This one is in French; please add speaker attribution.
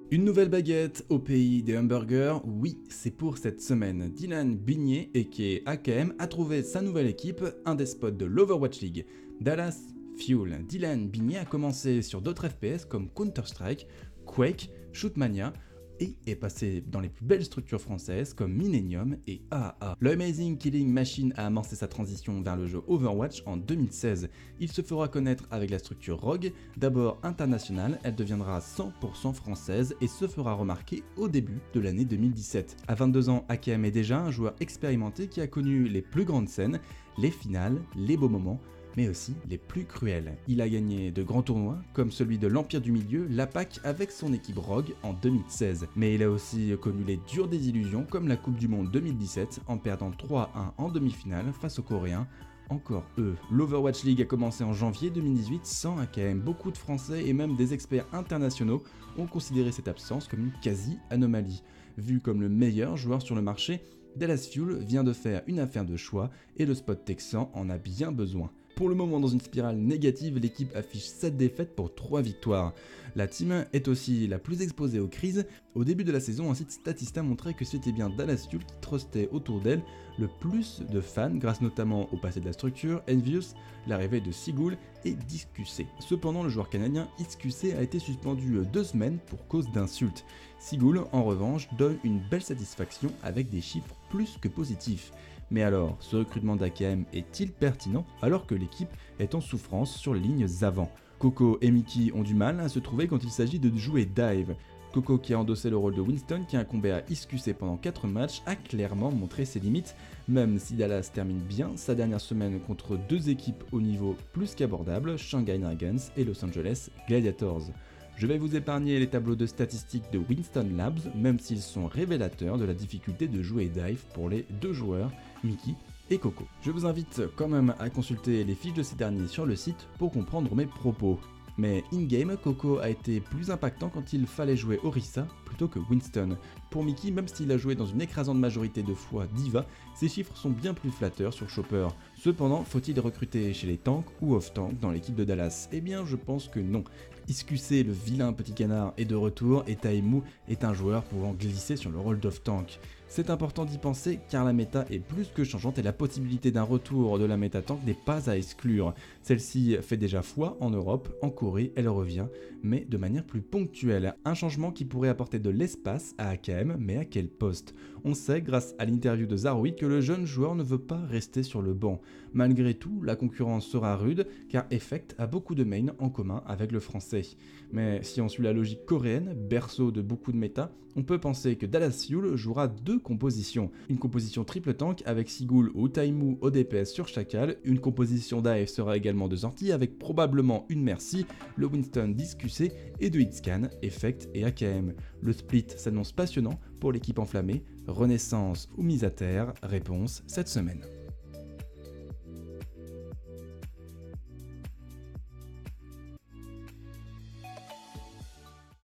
Speaker 1: Une nouvelle baguette au pays des hamburgers, oui, c'est pour cette semaine. Dylan Bignet, aka AKM, a trouvé sa nouvelle équipe, un des spots de l'Overwatch League, Dallas Fuel. Dylan Bignet a commencé sur d'autres FPS comme Counter-Strike, Quake, Shootmania, et est passé dans les plus belles structures françaises comme Millennium et AAA. Le Amazing Killing Machine a amorcé sa transition vers le jeu Overwatch en 2016. Il se fera connaître avec la structure Rogue, d'abord internationale, elle deviendra 100% française et se fera remarquer au début de l'année 2017. À 22 ans, AKM est déjà un joueur expérimenté qui a connu les plus grandes scènes, les finales, les beaux moments, mais aussi les plus cruels. Il a gagné de grands tournois, comme celui de l'Empire du Milieu, la PAC avec son équipe Rogue en 2016. Mais il a aussi connu les dures désillusions, comme la Coupe du Monde 2017, en perdant 3-1 en demi-finale face aux Coréens. Encore eux. L'Overwatch League a commencé en janvier 2018 sans AKM. Beaucoup de Français et même des experts internationaux ont considéré cette absence comme une quasi-anomalie. Vu comme le meilleur joueur sur le marché, Dallas Fuel vient de faire une affaire de choix et le spot texan en a bien besoin. Pour le moment, dans une spirale négative, l'équipe affiche 7 défaites pour 3 victoires. La team est aussi la plus exposée aux crises. Au début de la saison, un site Statista montrait que c'était bien Dallas Fuel qui trustait autour d'elle le plus de fans, grâce notamment au passé de la structure, Envious, l'arrivée de Sigul et Discussé. Cependant, le joueur canadien XQC a été suspendu 2 semaines pour cause d'insultes. Sigul, en revanche, donne une belle satisfaction avec des chiffres plus que positifs. Mais alors, ce recrutement d'AKM est-il pertinent alors que l'équipe est en souffrance sur les lignes avant? Coco et Mickey ont du mal à se trouver quand il s'agit de jouer dive. Coco, qui a endossé le rôle de Winston, qui incombait à XQC pendant 4 matchs, a clairement montré ses limites, même si Dallas termine bien sa dernière semaine contre 2 équipes au niveau plus qu'abordable, Shanghai Dragons et Los Angeles Gladiators. Je vais vous épargner les tableaux de statistiques de Winston Labs, même s'ils sont révélateurs de la difficulté de jouer dive pour les 2 joueurs, Mickey et Coco. Je vous invite quand même à consulter les fiches de ces derniers sur le site pour comprendre mes propos. Mais in-game, Coco a été plus impactant quand il fallait jouer Orisa plutôt que Winston. Pour Mickey, même s'il a joué dans une écrasante majorité de fois Diva, ses chiffres sont bien plus flatteurs sur Chopper. Cependant, faut-il recruter chez les tanks ou off-tank dans l'équipe de Dallas? Eh bien, je pense que non. XQC, le vilain petit canard, est de retour et Taemu est un joueur pouvant glisser sur le rôle d'off-tank. C'est important d'y penser car la méta est plus que changeante et la possibilité d'un retour de la méta tank n'est pas à exclure. Celle-ci fait déjà foi en Europe, en Corée elle revient, mais de manière plus ponctuelle. Un changement qui pourrait apporter de l'espace à AKM, mais à quel poste? On sait grâce à l'interview de Zaroui que le jeune joueur ne veut pas rester sur le banc. Malgré tout, la concurrence sera rude car Effect a beaucoup de mains en commun avec le français. Mais si on suit la logique coréenne, berceau de beaucoup de méta, on peut penser que Dallas Fuel jouera 2 compositions. Une composition triple tank avec Sigul ou Taemu au DPS sur Chacal, une composition d'AF sera également de sortie avec probablement une Mercy, le Winston discussé et de Hitscan, Effect et AKM. Le split s'annonce passionnant pour l'équipe enflammée, renaissance ou mise à terre, réponse cette semaine.